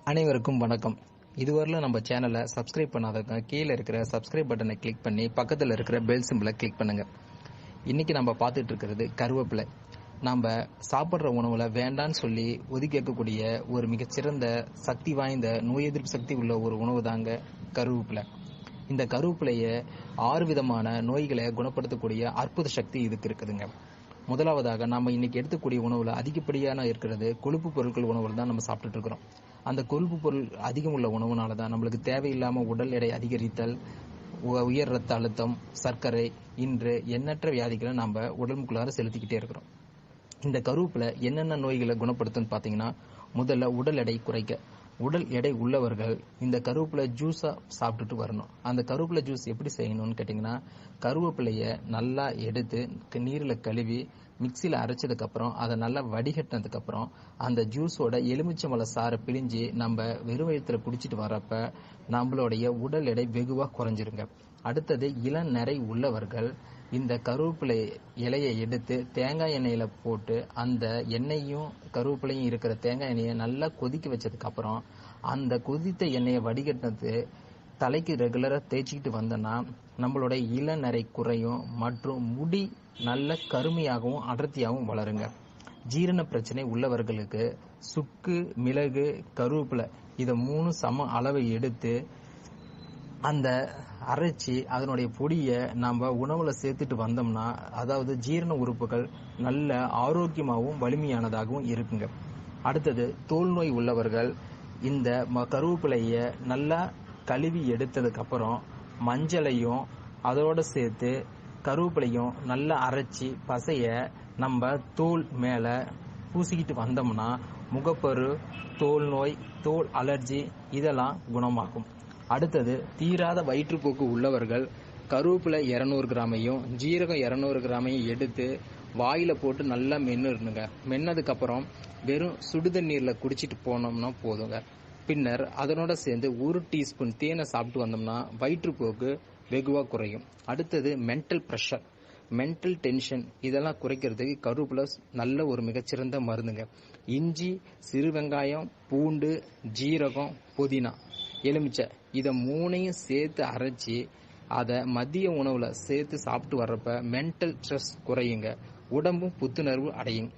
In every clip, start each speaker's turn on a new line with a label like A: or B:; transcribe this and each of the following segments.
A: அனைவருக்கும் வணக்கம். இதுவரையிலும் நம்ம சேனலை சப்ஸ்கிரைப் பண்ணாதவங்க கீழே இருக்கிற சப்ஸ்கிரைப் பட்டனை கிளிக் பண்ணி பக்கத்தில் இருக்கிற பெல் சிம்பிளை கிளிக் பண்ணுங்க. இன்னைக்கு நம்ம பார்த்துட்டு இருக்கிறது கருவேப்பிலை. நம்ம சாப்பிட்ற உணவுல வேண்டான்னு சொல்லி ஒதுக்கி வைக்கக்கூடிய ஒரு மிகச்சிறந்த சக்தி வாய்ந்த நோய் எதிர்ப்பு சக்தி உள்ள ஒரு உணவு தாங்க கருவேப்பிலை. இந்த கருவேப்பிலையை 6 விதமான நோய்களை குணப்படுத்தக்கூடிய அற்புத சக்தி இதுக்கு இருக்குதுங்க. முதலாவதாக நம்ம இன்னைக்கு எடுத்துக்கூடிய உணவுல அதிகப்படியான இருக்கிறது கொழுப்பு பொருட்கள் உணவுகள் தான் நம்ம சாப்பிட்டுட்டு இருக்கிறோம். அந்த கொழுப்பு பொருள் அதிகம் உள்ள உணவுனால தான் நம்மளுக்கு தேவையில்லாம உடல் எடை அதிகரித்தல், உயர் ரத்த அழுத்தம், சர்க்கரை இன்று எண்ணற்ற வியாதிகளை நம்ம உடம்புக்குள்ளார செலுத்திக்கிட்டே இருக்கிறோம். இந்த கருவேப்பிலை என்னென்ன நோய்களை குணப்படுத்துன்னு பார்த்தீங்கன்னா, முதல்ல உடல் எடை குறைக்க. உடல் எடை உள்ளவர்கள் இந்த கருவேப்பிலை ஜூஸா சாப்பிட்டுட்டு வரணும். அந்த கருவேப்பிலை ஜூஸ் எப்படி செய்யணும்னு கேட்டிங்கன்னா, கருவேப்பிலையை நல்லா எடுத்து நீரில் கழுவி மிக்சியில் அரைச்சதுக்கு அப்புறம் அதை நல்லா வடிகட்டினதுக்கு அப்புறம் அந்த ஜூஸோட எலுமிச்சம்பழ சாறை பிழிஞ்சு நம்ம வெறும் வயிற்றுல குடிச்சிட்டு வரப்ப நம்மளுடைய உடல் எடை வெகுவாக குறைஞ்சிருங்க. அடுத்தது இளநரை உள்ளவர்கள் இந்த கருவேப்பிலை இலையை எடுத்து தேங்காய் எண்ணெயில போட்டு அந்த எண்ணெயும் கருவேப்பிலையும் இருக்கிற தேங்காய் எண்ணெயை நல்லா கொதிக்க வச்சதுக்கு அப்புறம் அந்த கொதித்த எண்ணெயை வடிகட்டினது தலைக்கு ரெகுலரா தேய்ச்சிக்கிட்டு வந்தோம்னா நம்மளுடைய இளநரை குறையும் மற்றும் முடி நல்ல கருமையாகவும் அடர்த்தியாகவும் வளருங்க. ஜீரண பிரச்சனை உள்ளவர்களுக்கு சுக்கு, மிளகு, கருவேப்பிலை இதை 3 சம அளவை எடுத்து அந்த அரைச்சி அதனுடைய பொடியை நம்ம உணவுல சேர்த்துட்டு வந்தோம்னா, அதாவது ஜீரண உறுப்புகள் நல்ல ஆரோக்கியமாகவும் வலிமையானதாகவும் இருக்குங்க. அடுத்தது தோல் நோய் உள்ளவர்கள் இந்த கருவேப்பிலைய நல்லா கழுவி எடுத்ததுக்கு அப்புறம் மஞ்சளையும் அதோட சேர்த்து கருவேப்பிலையும் நல்லா அரைச்சி பசைய நம்ம தோல் மேல பூசிக்கிட்டு வந்தோம்னா முகப்பரு, தோல் நோய், தோல் அலர்ஜி இதெல்லாம் குணமாகும். அடுத்தது தீராத வயிற்றுப்போக்கு உள்ளவர்கள் கருவேப்பிலை 200 கிராமையும் ஜீரகம் 200 கிராமையும் எடுத்து வாயில போட்டு நல்லா மென்னுங்க. மென்னதுக்கு அப்புறம் வெறும் சுடுதண்ணீர்ல குடிச்சிட்டு போனோம்னா போதுங்க. பின்னர் அதனோட சேர்ந்து 1 டீஸ்பூன் தேனை சாப்பிட்டு வந்தோம்னா வயிற்றுப்போக்கு வெகுவா குறையும். அடுத்தது மென்டல் ப்ரெஷர், மென்டல் டென்ஷன் இதெல்லாம் குறைக்கிறதுக்கு கருவேப்பிலை நல்ல ஒரு மிகச்சிறந்த மருந்துங்க. இஞ்சி, சிறு வெங்காயம், பூண்டு, ஜீரகம், புதினா, எலுமிச்சை இதை 3ஐயும் சேர்த்து அரைச்சி அதை மதிய உணவுல சேர்த்து சாப்பிட்டு வர்றப்ப மென்டல் ஸ்ட்ரெஸ் குறையுங்க, உடம்பும் புத்துணர்வு அடையும்.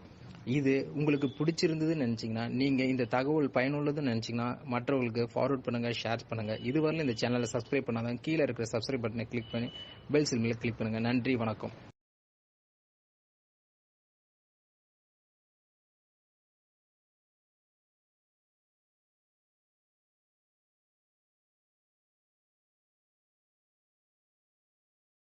A: இது உங்களுக்கு பிடிச்சிருந்ததுன்னு நினைச்சீங்கன்னா, நீங்க இந்த தகவல் பயனுள்ளதுன்னு நினைச்சீங்கன்னா மற்றவர்களுக்கு ஃபார்வர்ட் பண்ணுங்க, ஷேர் பண்ணுங்க. இதுவரையிலும் இந்த சேனலை சப்ஸ்கிரைப் பண்ணாதான் கீழே இருக்கிற சப்ஸ்கிரைப் பட்டனை கிளிக் பண்ணி பெல் சிம்பிளை கிளிக் பண்ணுங்க. நன்றி, வணக்கம்.